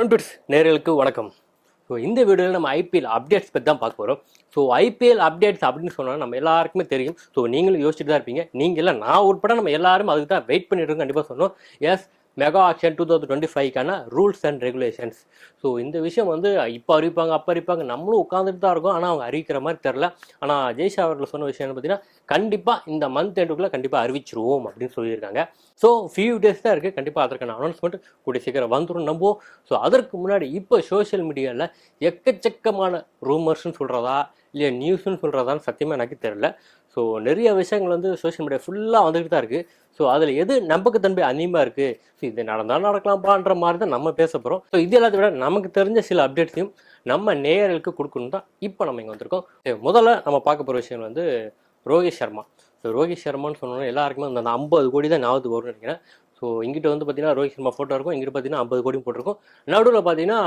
நண்பர்ஸ் நேயர்களுக்கு வணக்கம். ஸோ இந்த வீடியோவில் நம்ம ஐபிஎல் அப்டேட்ஸ் பற்றி தான் பார்க்க போகிறோம். ஸோ ஐபிஎல் அப்டேட்ஸ் அப்படின்னு சொன்னால் நம்ம எல்லாருக்குமே தெரியும். ஸோ நீங்களும் யோசிச்சுட்டு தான் இருப்பீங்க. நீங்கள் இல்லை, நான் உட்பட நம்ம எல்லாரும் அதுக்கு தான் வெயிட் பண்ணிட்டு இருக்கோம். கண்டிப்பாக சொன்னோம். எஸ், மெகா ஆக்ஷன் 2025க்கான ரூல்ஸ் அண்ட் ரெகுலேஷன்ஸ். ஸோ இந்த விஷயம் வந்து இப்போ அறிவிப்பாங்க, அப்போ அறிவிப்பாங்க, நம்மளும் உட்காந்துட்டு தான் இருக்கோம். ஆனால் அவங்க அறிவிக்கிற மாதிரி தெரில. ஆனால் ஜெய்ஷா அவர்கள் சொன்ன விஷயம் பார்த்தீங்கன்னா, கண்டிப்பாக இந்த மந்த் எண்டுக்குள்ளே கண்டிப்பாக அறிவிச்சிருவோம் அப்படின்னு சொல்லியிருக்காங்க. ஸோ ஃபியூ டேஸ் தான் இருக்குது. கண்டிப்பாக அதற்கான அனௌன்ஸ்மெண்ட் கூடிய சீக்கிரம் வந்துடும் நம்புவோம். ஸோ அதற்கு முன்னாடி இப்போ சோஷியல் மீடியாவில் எக்கச்சக்கமான ரூமர்ஸ்ன்னு சொல்கிறதா இல்லை நியூஸ்ன்னு சொல்கிறதான்னு சத்தியமாக எனக்கு தெரியல. ஸோ நிறைய விஷயங்கள் வந்து சோஷியல் மீடியா ஃபுல்லாக வந்துட்டு தான் இருக்குது. ஸோ அதில் எது நம்பகத்தன்மை அதிகமாக இருக்குது, ஸோ இது நடந்தாலும் நடக்கலாம்பான்ற மாதிரி தான் நம்ம பேச போகிறோம். ஸோ இது எல்லாத்தையும் விட நமக்கு தெரிஞ்ச சில அப்டேட்ஸையும் நம்ம நேயர்களுக்கு கொடுக்கணும் தான் இப்போ நம்ம இங்கே வந்திருக்கோம். முதல்ல நம்ம பார்க்க போகிற விஷயம் வந்து ரோஹித் சர்மா. ஸோ ரோஹித் சர்மான்னு சொன்னோன்னா எல்லாருக்குமே அந்த 50 கோடி தான் ஞாபகத்துக்கு வரும்னு நினைக்கிறேன். ஸோ இங்கிட்ட வந்து பார்த்தீங்கன்னா ரோஹித் சர்மா ஃபோட்டோ இருக்கும், இங்கிட்ட பார்த்தீங்கன்னா 50 கோடி போட்டிருக்கும். நடுவில் பார்த்தீங்கன்னா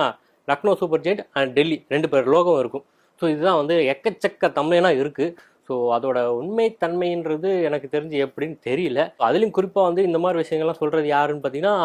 Lucknow super giant and Delhi 2 பேர் லோகம் இருக்கும். ஸோ இதுதான் வந்து எக்கச்சக்க தம்மையெல்லாம் இருக்குது. ஸோ அதோட உண்மைத்தன்மைன்றது எனக்கு தெரிஞ்சு எப்படின்னு தெரியல. அதுலேயும் குறிப்பாக வந்து இந்த மாதிரி விஷயங்கள்லாம் சொல்கிறது யாருன்னு பார்த்தீங்கன்னா,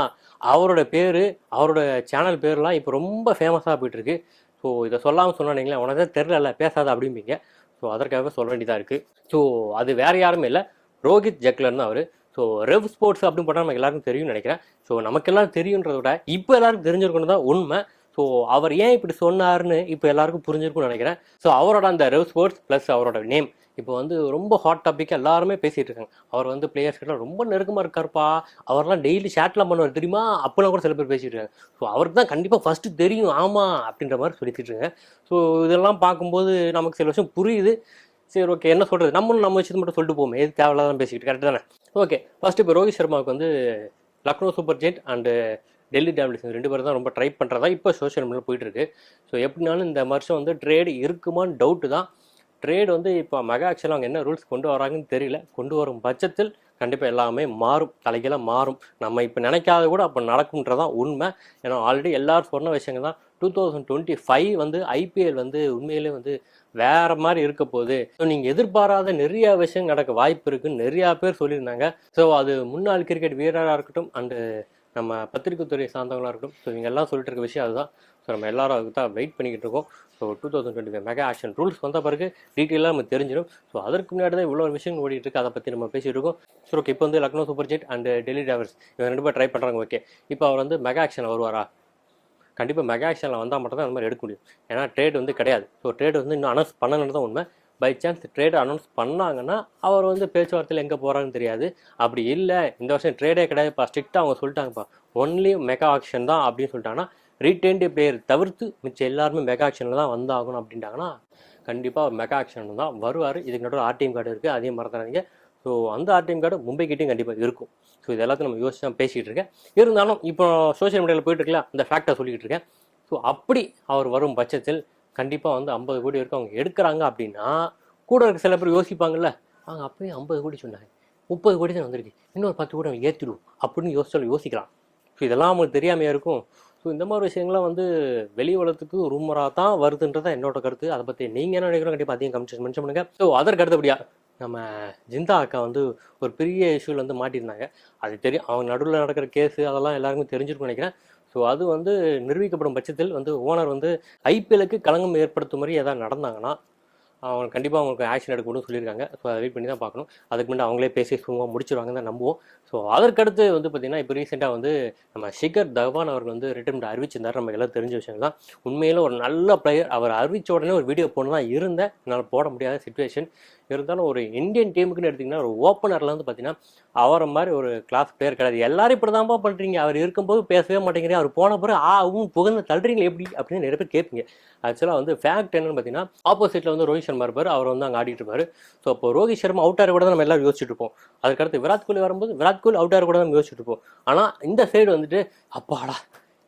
அவரோட பேர், அவரோட சேனல் பேர்லாம் இப்போ ரொம்ப ஃபேமஸாக போயிட்டுருக்கு. ஸோ இதை சொல்லாமல் சொன்னானீங்களே, உனக்கு தான் தெரிலல்ல பேசாத அப்படிம்பீங்க. ஸோ அதற்காக சொல்ல வேண்டியதாக இருக்குது. ஸோ அது வேறு யாருமே இல்லை, ரோஹித் ஜக்லர் தான் அவர். ஸோ ரெவ் ஸ்போர்ட்ஸ் அப்படின்னு போட்டால் நமக்கு எல்லாருக்கும் தெரியும்னு நினைக்கிறேன். ஸோ நமக்கெல்லாம் தெரியுன்றத விட இப்போ எல்லாருக்கும் தெரிஞ்சிருக்கணும் தான் உண்மை. ஸோ அவர் ஏன் இப்படி சொன்னார்னு இப்போ எல்லாருக்கும் புரிஞ்சிருக்கும்னு நினைக்கிறேன். ஸோ அவரோட அந்த ரெவ் ஸ்போர்ட்ஸ் ப்ளஸ் அவரோட நேம் இப்போ வந்து ரொம்ப ஹாட் டாபிக், எல்லாருமே பேசிகிட்டு இருக்காங்க. அவர் வந்து பிளேயர்ஸ் கிட்ட ரொம்ப நெருக்கமாக இருக்காருப்பா, அவர்லாம் டெய்லி ஷேட்லாம் பண்ணுவார் தெரியுமா, அப்போலாம் கூட சில பேர் பேசிகிட்டு இருக்காங்க. ஸோ அவருக்கு தான் கண்டிப்பாக ஃபஸ்ட்டு தெரியும், ஆமாம் அப்படின்ற மாதிரி சொல்லிட்டு இருக்காங்க. ஸோ இதெல்லாம் பார்க்கும்போது நமக்கு சில விஷயம் புரியுது. சரி, ஓகே, என்ன சொல்கிறது, நம்ம விஷயத்தை மட்டும் சொல்லிட்டு போவோம், எது தேவையில்லாதான் பேசிக்கிட்டு, கரெக்டு தானே? ஓகே, ஃபஸ்ட்டு இப்போ ரோஹித் சர்மாவுக்கு வந்து Lucknow super giant and Delhi Daredevils 2 பேரும் தான் ரொம்ப ட்ரை பண்ணுறதா இப்போ சோஷியல் மீடியாவில் போயிட்டுருக்கு. ஸோ எப்படினாலும் இந்த வருஷம் வந்து ட்ரேடு இருக்குமான்னு டவுட்டு தான். ட்ரேடு வந்து இப்போ மெகா ஆக்ஷனில் அவங்க என்ன ரூல்ஸ் கொண்டு வராங்கன்னு தெரியல. கொண்டு வரும் பட்சத்தில் கண்டிப்பாக எல்லாமே மாறும், தலைகீழாக மாறும். நம்ம இப்போ நினைக்காத கூட அப்போ நடக்கும்ன்றதான் உண்மை. ஏன்னா ஆல்ரெடி எல்லோரும் சொன்ன விஷயங்கள் தான். 2025 வந்து ஐபிஎல் வந்து உண்மையிலே வந்து வேற மாதிரி இருக்க போகுது. ஸோ நீங்கள் எதிர்பாராத நிறைய விஷயம் நடக்க வாய்ப்பு இருக்குன்னு நிறையா பேர் சொல்லியிருந்தாங்க. ஸோ அது முன்னாள் கிரிக்கெட் வீரராக இருக்கட்டும் அண்டு நம்ம பத்திரிகை துறை சார்ந்தவங்களாக இருக்கட்டும், ஸோ இவங்க எல்லாம் சொல்லிட்டு இருக்க விஷயம் அதுதான். ஸோ நம்ம எல்லாரும் அதுக்கு தான் வெயிட் பண்ணிக்கிட்டு இருக்கோம். ஸோ 2025 மெகா ஆக்ஷன் ரூல்ஸ் வந்த பிறகு டீட்டெயிலாக நம்ம தெரிஞ்சிடும். ஸோ அதற்கு முன்னாடி தான் இவ்வளோ விஷயம் ஓடிட்டு இருக்கு, அதை பற்றி நம்ம பேசிகிட்டு இருக்கோம். ஸோ ஓகே, இப்போ வந்து Lucknow super giant and Delhi Daredevils இவங்க 2 பேர் ட்ரை பண்ணுறாங்க. ஓகே, இப்போ அவர் வந்து மெகா ஆக்ஷனில் வருவாரா? கண்டிப்பாக மெகா ஆக்ஷனில் வந்தால் மட்டும் தான் அந்த மாதிரி எடுக்க முடியும். ஏன்னா ட்ரேட் வந்து கிடையாது. ஸோ ட்ரேட் வந்து இன்னும் அனௌன்ஸ் பண்ணணுன்னு தான் உண்மை. பை சான்ஸ் ட்ரேட் அனௌன்ஸ் பண்ணாங்கன்னா அவர் வந்து பேச்சுவார்த்தையில் எங்கே போகிறாங்கன்னு தெரியாது. அப்படி இல்லை, இந்த வருஷம் ட்ரேடே கிடையாதுப்பா, ஸ்ட்ரிக்டாக அவங்க சொல்லிட்டாங்கப்பா, ஒன்லி மெகா ஆக்ஷன் தான் அப்படின்னு சொல்லிட்டாங்கன்னா, ரீடெயின்டு பிளேயர் தவிர்த்து மிச்சம் எல்லாருமே மெகா ஆக்ஷனில் தான் வந்தாகணும் அப்படின்ட்டாங்கன்னா கண்டிப்பாக மெகா ஆக்ஷன் தான் வருவார். இதுக்கு நடுவில் ஆர்டிஎம் கார்டு இருக்குது, அதையும் மறந்துடாதீங்க. ஸோ அந்த ஆர்டிஎம் கார்டு மும்பைக்கிட்டையும் கண்டிப்பாக இருக்கும். ஸோ இது எல்லாத்தையும் நம்ம யோசிச்சு தான் பேசிகிட்டு இருக்கேன். இருந்தாலும் இப்போ சோஷியல் மீடியாவில் போயிட்டு இருக்கலாம், அந்த ஃபேக்டை சொல்லிக்கிட்டு இருக்கேன். ஸோ அப்படி அவர் வரும் பட்சத்தில் கண்டிப்பாக வந்து 50 கோடி வரைக்கும் அவங்க எடுக்கிறாங்க அப்படின்னா கூட இருக்க சில பேர் யோசிப்பாங்கல்ல, அவங்க அப்போயே 50 கோடி சொன்னாங்க, 30 கோடி தான் வந்திருக்கு, இன்னொரு 10 கோடி அவங்க ஏற்றிடுவோம் அப்படின்னு யோசிக்கலாம். ஸோ இதெல்லாம் அவங்களுக்கு தெரியாமையாக இருக்கும். ஸோ இந்த மாதிரி விஷயங்கள்லாம் வந்து வெளி உலகத்துக்கு ரூமராக தான் வருதுன்றதான் என்னோட கருத்து. அதை பற்றி நீங்கள் என்ன நினைக்கிறோம் கண்டிப்பாக அதிகம் கமெண்ட் மென்ஷன் பண்ணுங்கள். ஸோ அதற்கு அடுத்தபடியாக நம்ம ஜிந்தா அக்கா வந்து ஒரு பெரிய இஷ்யூவில் வந்து மாட்டியிருந்தாங்க. அது தெரியும், அவங்க நடுவில் நடக்கிற கேஸு அதெல்லாம் எல்லாருமே தெரிஞ்சிருக்கும்னு நினைக்கிறேன். ஸோ அது வந்து நிரூபிக்கப்படும் பட்சத்தில் வந்து ஓனர் வந்து ஐபிஎலுக்கு களங்கம் ஏற்படுத்தும் மாதிரி எதாவது நடந்தாங்கன்னா அவங்க கண்டிப்பாக அவங்களுக்கு ஆக்ஷன் எடுக்கணும்னு சொல்லியிருக்காங்க. ஸோ அதை வெயிட் பண்ணி தான் பார்க்கணும். அதுக்கு முன்னாடி அவங்களே பேசி சும்மா முடிச்சிருவாங்கன்னு தான் நம்புவோம். ஸோ அதற்கடுத்து வந்து பார்த்திங்கன்னா, இப்போ ரீசெண்டாக வந்து நம்ம ஷிகர் தவான் அவர்கள் வந்து ரிட்டர்மெண்ட் அறிவிச்சிருந்தார். நம்ம எல்லாம் தெரிஞ்ச விஷயம் தான். உண்மையில் ஒரு நல்ல பிளேயர். அவர் அறிவித்த உடனே ஒரு வீடியோ போடணும் தான் இருந்தேன், என்னால் போட முடியாத சுச்சுவேஷன். இருந்தாலும் ஒரு இந்தியன் டீமுக்குன்னு எடுத்திங்கன்னா ஒரு ஓப்பனரில் வந்து பார்த்திங்கன்னா அவரை மாதிரி ஒரு கிளாஸ் பிளேயர் கிடையாது. எல்லாரும் இப்படி தான்ப்பா பண்ணுறீங்க, அவர் இருக்கும்போது பேசவே மாட்டேங்கிறீங்க, அவர் போன பிறகு புகழ்ந்து தள்ளுறீங்க எப்படி அப்படின்னு நிறைய பேர் கேட்பீங்க. ஆக்சுவலாக வந்து ஃபேக்ட் என்னன்னு பார்த்தீங்கன்னா, ஆப்போசிட்டில் வந்து ரோஹித் சர்மா இருப்பார், அவர் வந்து அங்கே ஆடிட்டு இருப்பார். ஸோ இப்போ ரோஹித் சர்மா அவுட் ஆகிற கூட தான் நம்ம எல்லாரும் யோசிச்சுட்டு இருப்போம். அதுக்கடுத்து விராட் கோலி வரும்போது விராட் கோலி அவுட் ஆகிற கூட நம்ம யோசிச்சுட்டு இருப்போம். ஆனால் இந்த சைடு வந்துட்டு அப்பாடா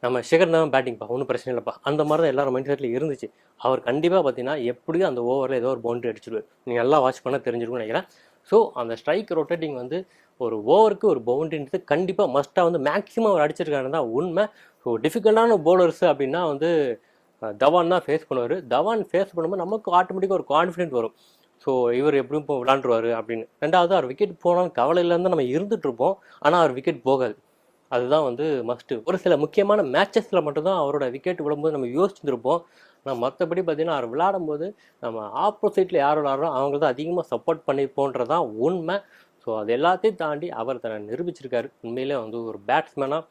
நம்ம ஷிகர் தான் பேட்டிங்ப்பா, ஒன்றும் பிரச்சனை இல்லைப்பா, அந்த மாதிரி தான் எல்லாரும் மைண்ட் செட்டில் இருந்துச்சு. அவர் கண்டிப்பாக பார்த்தீங்கன்னா எப்படியும் அந்த ஓவரில் ஏதோ ஒரு பவுண்டரி அடிச்சிடுவார். நீங்கள் நல்லா வாட்ச் பண்ண தெரிஞ்சிருக்கும்னு நினைக்கிறேன். ஸோ அந்த ஸ்ட்ரைக் ரொட்டேட்டிங் வந்து ஒரு ஓவருக்கு ஒரு பவுண்டரின்றது கண்டிப்பாக மஸ்ட்டாக வந்து மேக்ஸிமம் அவர் அடிச்சிருக்காருன்னு தான் உண்மை. ஸோ டிஃபிகல்ட்டான பவுலர்ஸ் அப்படின்னா வந்து தவான் தான் ஃபேஸ் பண்ணுவார். தவான் ஃபேஸ் பண்ணும்போது நமக்கு ஆட்டோமேட்டிக்காக ஒரு கான்ஃபிடென்ட் வரும். ஸோ இவர் எப்படியும் இப்போ விளாண்டுருவார் அப்படின்னு. ரெண்டாவது அவர் விக்கெட் போனாலும் கவலை இல்லைன்னு தான் நம்ம இருந்துகிட்ருப்போம். ஆனால் அவர் விக்கெட் போகாது. அதுதான் வந்து மஸ்ட்டு. ஒரு சில முக்கியமான மேட்சஸில் மட்டும்தான் அவரோட விக்கெட் விழும்போது நம்ம யோசிச்சுருப்போம். ஆனால் மற்றபடி பார்த்தீங்கன்னா அவர் விளையாடும்போது நம்ம ஆப்போசிட்டில் யார் விளையாடுறோம் அவங்க தான் அதிகமாக சப்போர்ட் பண்ணிப்போன்றதான் உண்மை. ஸோ அது எல்லாத்தையும் தாண்டி அவர் தன்னை நிரூபிச்சிருக்காரு. உண்மையிலே வந்து ஒரு பேட்ஸ்மேனாக,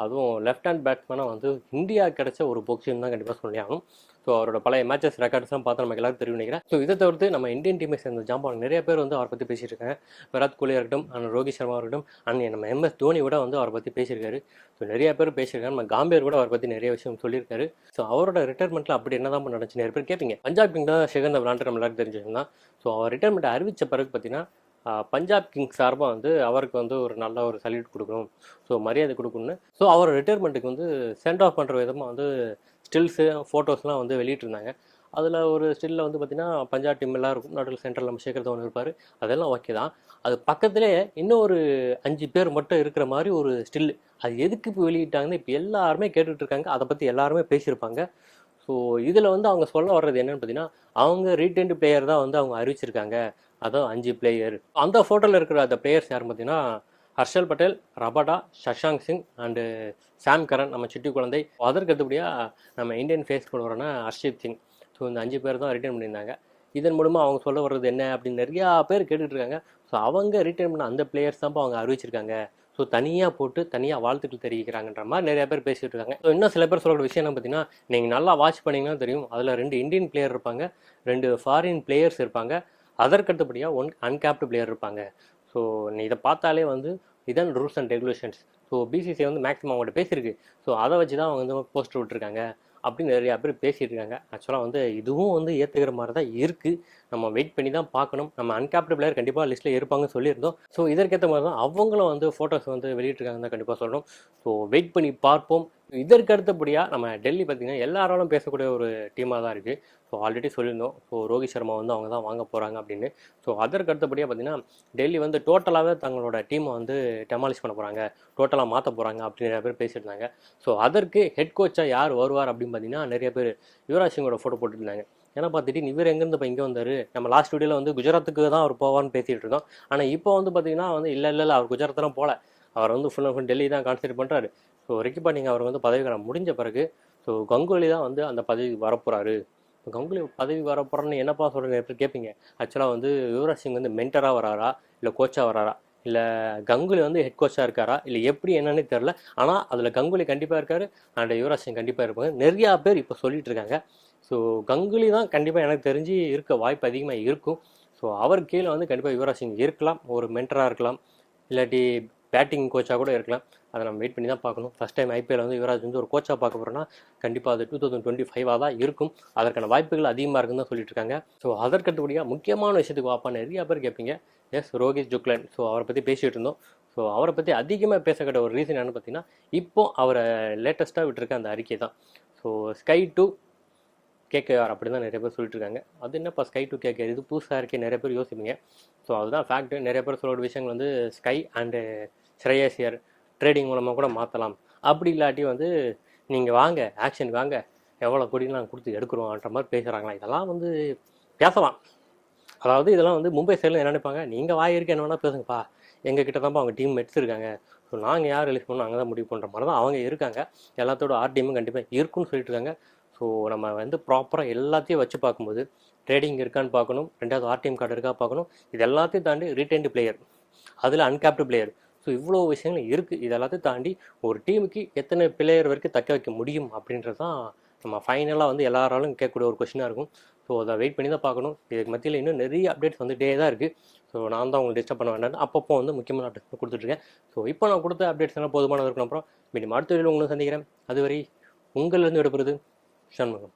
அதுவும் லெஃப்ட் ஹேண்ட் பேட்ஸ்மேனாக வந்து இந்தியா கிடைச்ச ஒரு பொக்கிஷன் தான் கண்டிப்பாக சொல்லி ஆகணும். ஸோ அவரோட பழைய மேட்சஸ் ரெக்கார்ட்ஸ்லாம் பார்த்து நமக்கு எல்லாரும் தெரியும் நினைக்கிறேன். ஸோ இதை தவிர்த்து நம்ம இந்தியன் டீமை சேர்ந்த ஜாம்பான் நிறைய பேர் வந்து அவரை பற்றி பேசிட்டு இருக்காங்க. விராட் கோலியாக இருக்கட்டும், அண்ட் ரோஹித் சர்மா இருக்கட்டும், அண்ட் நம்ம MS தோனி கூட வந்து அவரை பற்றி பேசியிருக்காரு. ஸோ நிறைய பேர் பேசியிருக்காங்க. நம்ம காம்பீர் கூட அவரை பற்றி நிறைய விஷயம் சொல்லியிருக்காரு. ஸோ அவரோட ரிட்டைர்மெண்ட்டில் அப்படி என்ன தான் நடந்துச்சு நிறைய பேர் கேட்பீங்க. பஞ்சாப் கிங் தான் ஷெகந்த விளாண்டு நம்ம எல்லாரும் தெரிஞ்சுருந்தான். ஸோ அவர் ரிட்டைர்மெண்ட் அறிவித்த பிறகு பார்த்தீங்கன்னா பஞ்சாப் கிங்ஸ் சார்பாக வந்து அவருக்கு வந்து ஒரு நல்ல ஒரு சல்யூட் கொடுக்கணும், ஸோ மரியாதை கொடுக்கணும்னு. ஸோ அவர் ரிட்டைர்மெண்ட்டுக்கு வந்து சென்ட் ஆஃப் பண்ணுற விதமாக வந்து ஸ்டில்ஸு ஃபோட்டோஸ்லாம் வந்து வெளியிட்டிருந்தாங்க. அதில் ஒரு ஸ்டில்லில் வந்து பார்த்திங்கன்னா பஞ்சாப் டீம் எல்லாம் இருக்கும், நடுவில் சென்ட்ரல் நம்ம சேகர் தவன் இருப்பார், அதெல்லாம் ஓகே தான். அது பக்கத்திலே இன்னும் ஒரு 5 பேர் மட்டும் இருக்கிற மாதிரி ஒரு ஸ்டில். அது எதுக்கு இப்போ வெளியிட்டாங்கன்னு இப்போ எல்லாருமே கேட்டுட்ருக்காங்க. அதை பற்றி எல்லாருமே பேசியிருப்பாங்க. ஸோ இதில் வந்து அவங்க சொல்ல வர்றது என்னென்னு பார்த்தீங்கன்னா, அவங்க ரீடென்ட் பிளேயர் தான் வந்து அவங்க அறிவிச்சிருக்காங்க, அதான் 5 பிளேயர். அந்த ஃபோட்டோவில் இருக்கிற அந்த பிளேயர்ஸ் யாருன்னு பார்த்தீங்கன்னா, Harshal Patel, Rabada, Shashank Singh and Sam Curran, நம்ம சிட்டி குழந்தை. அதற்கு அடுத்தபடியாக நம்ம இந்தியன் ஃபேஸ் கொள்வரான ஹர்ஷித் சிங். ஸோ இந்த 5 பேர் தான் ரிட்டர்ன் பண்ணியிருந்தாங்க. இதன் மூலமாக அவங்க சொல்ல வர்றது என்ன அப்படின்னு நிறையா பேர் கேட்டுட்ருக்காங்க. ஸோ அவங்க ரிட்டர்ன் பண்ண அந்த பிளேயர்ஸ் தான் அவங்க அறிவிச்சிருக்காங்க. ஸோ தனியாக போட்டு தனியாக வாழ்த்துக்கள் தெரிவிக்கிறாங்கன்ற மாதிரி நிறைய பேர் பேசிகிட்டு இருக்காங்க. ஸோ இன்னும் சில பேர் சொல்கிற விஷயம் என்ன பார்த்தீங்கன்னா, நீங்கள் நல்லா வாட்ச் பண்ணிங்கன்னா தெரியும், அதில் 2 இந்தியன் பிளேயர் இருப்பாங்க, 2 ஃபாரின் பிளேயர்ஸ் இருப்பாங்க, அதற்கடுத்தபடியாக 1 அன்கேப்டு பிளேயர் இருப்பாங்க. ஸோ நீ இதை பார்த்தாலே வந்து இதான் rules and regulations. So BCCI வந்து மேக்ஸிமம் அவங்கள்ட்ட பேசியிருக்கு. ஸோ அதை வச்சு தான் அவங்க வந்து போஸ்டர் விட்டுருக்காங்க அப்படின்னு நிறையா பேர் பேசிகிட்டு இருக்காங்க. ஆக்சுவலாக வந்து இதுவும் வந்து ஏற்றுக்கிற மாதிரி தான் இருக்குது. நம்ம வெயிட் பண்ணி தான் பார்க்கணும். நம்ம அன்கேப்டு பிளேயர் கண்டிப்பாக லிஸ்ட்டில் இருப்பாங்கன்னு சொல்லியிருந்தோம். ஸோ இதற்கேற்ற மாதிரி தான் அவங்களும் வந்து ஃபோட்டோஸ் வந்து வெளியிட்டிருக்காங்கன்னு தான் கண்டிப்பாக சொல்கிறோம். ஸோ வெயிட் பண்ணி பார்ப்போம். இதற்கு அடுத்தபடியாக நம்ம டெல்லி பார்த்திங்கன்னா எல்லாராலும் பேசக்கூடிய ஒரு டீமாக தான் இருக்குது. ஸோ ஆல்ரெடி சொல்லியிருந்தோம், ஸோ ரோஹித் சர்மா வந்து அவங்க தான் வாங்க போகிறாங்க அப்படின்னு. ஸோ அதற்கு அடுத்தபடியாக பார்த்திங்கன்னா டெல்லி வந்து டோட்டலாகவே தங்களோட டீமை வந்து டெமாலிஷ் பண்ண போகிறாங்க, டோட்டலாக மாற்ற போகிறாங்க அப்படின்னு நிறைய பேர் பேசியிருந்தாங்க. ஸோ அதற்கு ஹெட் கோச்சாக யார் வருவார் அப்படின்னு பார்த்தீங்கன்னா நிறைய பேர் யுவராஜ் சிங்கோட ஃபோட்டோ போட்டுருந்தாங்க. ஏன்னா பார்த்துட்டு இவர் எங்கேருந்து இப்போ இங்கே வந்தார், நம்ம லாஸ்ட் வீடியோவில் வந்து குஜராத்துக்கு தான் அவர் போவார்னு பேசிகிட்டு இருக்கோம். ஆனால் இப்போ வந்து பார்த்திங்கன்னா வந்து இல்லை அவர் குஜராத்லாம் போகல, அவர் வந்து ஃபுல் அண்ட் ஃபுல் டெல்லி தான் கான்சன்ட்ரேட் பண்ணுறாரு. ஸோ ரிக்கி பாண்டிங் அவர் வந்து பதவிக்காலம் முடிஞ்ச பிறகு ஸோ கங்குலி தான் வந்து அந்த பதவி வரப்போகிறாரு. கங்குலி பதவி வரப்போகிறன்னு என்னப்பா சொல்கிறேன் எப்படி கேட்பீங்க. ஆக்சுவலாக வந்து யுவராஜ் சிங் வந்து மென்டராக வராரா, இல்லை கோச்சாக வராரா, இல்லை கங்குலி வந்து ஹெட் கோச்சாக இருக்காரா, இல்லை எப்படி என்னன்னு தெரில. ஆனால் அதில் கங்குலி கண்டிப்பாக இருக்கார் அண்ட் யுவராஜ் சிங் கண்டிப்பாக இருப்பாங்க. நிறையா பேர் இப்போ சொல்லிட்டு இருக்காங்க. ஸோ கங்குலி தான் கண்டிப்பாக எனக்கு தெரிஞ்சு இருக்க வாய்ப்பு அதிகமாக இருக்கும். ஸோ அவர் கீழே வந்து கண்டிப்பாக யுவராஜ் சிங் இருக்கலாம், ஒரு மென்டராக இருக்கலாம், இல்லாட்டி பேட்டிங் கோச்சாக கூட இருக்கலாம். அதை நம்ம வெயிட் பண்ணி தான் பார்க்கணும். ஃபஸ்ட் டைம் ஐபிஎல் வந்து யுவராஜ் வந்து ஒரு கோச்சாக பார்க்க போகிறோன்னா கண்டிப்பாக அது 2025 தான் இருக்கும். அதற்கான வாய்ப்புகள் அதிகமாக இருக்குன்னு தான் சொல்லிட்டு இருக்காங்க. ஸோ அதற்கடுத்தபடியாக முக்கியமான விஷயத்துக்கு வாப்பா நிறையா பேர் கேட்பீங்க. எஸ், ரோஹித் ஜுக்லன். ஸோ அவரை பற்றி பேசிகிட்டு இருந்தோம். ஸோ அவரை பற்றி அதிகமாக பேசக்கிட்ட ஒரு ரீசன் என்னன்னு பார்த்தீங்கன்னா, இப்போ அவரை லேட்டஸ்ட்டாக விட்டுருக்க அந்த அறிக்கை தான். ஸோ ஸ்கை டு கேகேஆர் அப்படி தான் நிறைய பேர் சொல்லிட்டு இருக்காங்க. அது என்னப்பா ஸ்கை டு கேகேஆர், இது புதுசாக இருக்கே நிறைய பேர் யோசிப்பீங்க. ஸோ அதுதான் ஃபேக்ட். நிறைய பேர் சொல்கிற விஷயங்கள் வந்து sky and Shreyas Iyer trading மூலமாக கூட மாற்றலாம், அப்படி இல்லாட்டி வந்து நீங்கள் வாங்க ஆக்ஷன் வாங்க, எவ்வளோ கோடி நாங்கள் கொடுத்து எடுக்கிறோம்ன்ற மாதிரி பேசுகிறாங்களா. இதெல்லாம் வந்து பேசலாம். அதாவது இதெல்லாம் வந்து மும்பை சைடில் என்ன நினைப்பாங்க, நீங்கள் வாயிருக்கு என்ன வேணால் பேசுங்கப்பா, எங்கள் கிட்ட தான்ப்பா அவங்க டீம் மெட்ஸ் இருக்காங்க, ஸோ நாங்கள் யார் ரிலீஸ் பண்ணோம் அங்கே தான் முடிவு பண்ணுற மாதிரி தான் அவங்க இருக்காங்க. எல்லாத்தோட ஆர்டிஎம்மும் கண்டிப்பாக இருக்குன்னு சொல்லிட்டு இருக்காங்க. ஸோ நம்ம வந்து ப்ராப்பராக எல்லாத்தையும் வச்சு பார்க்கும்போது ட்ரேடிங் இருக்கான்னு பார்க்கணும், 2வது ஆர்டிஎம் கார்டு இருக்கா பார்க்கணும், இது எல்லாத்தையும் தாண்டி ரீடென்ட் பிளேயர், அதில் அன்கேப்டு பிளேயர். ஸோ இவ்வளோ விஷயங்கள் இருக்குது. இது எல்லாத்தையும் தாண்டி ஒரு டீமுக்கு எத்தனை பிளேயர் வரைக்கும் தக்க வைக்க முடியும் அப்படின்றது தான் நம்ம ஃபைனலாக வந்து எல்லாராலும் கேட்கக்கூடிய ஒரு கொஸ்டினாக இருக்கும். ஸோ அதை வெயிட் பண்ணி தான் பார்க்கணும். இதுக்கு மத்தியில் இன்னும் நிறைய அப்டேட்ஸ் வந்துகிட்டே தான் இருக்குது. ஸோ நான் தான் உங்களுக்கு டிஸ்டர்ப் பண்ண வேண்டாம், அப்பப்போ வந்து முக்கியமான அப்டேட்ஸ் கொடுத்துட்ருக்கேன். ஸோ இப்போ நான் கொடுத்த அப்டேட்ஸ் எல்லாம் போதுமானது இருக்கணும். அப்புறம் மீண்டும் அடுத்த வீடியோவில் உங்களை சந்திக்கிறேன். அதுவரை உங்களிலிருந்து விடுபடுறது ஷண்முகம்.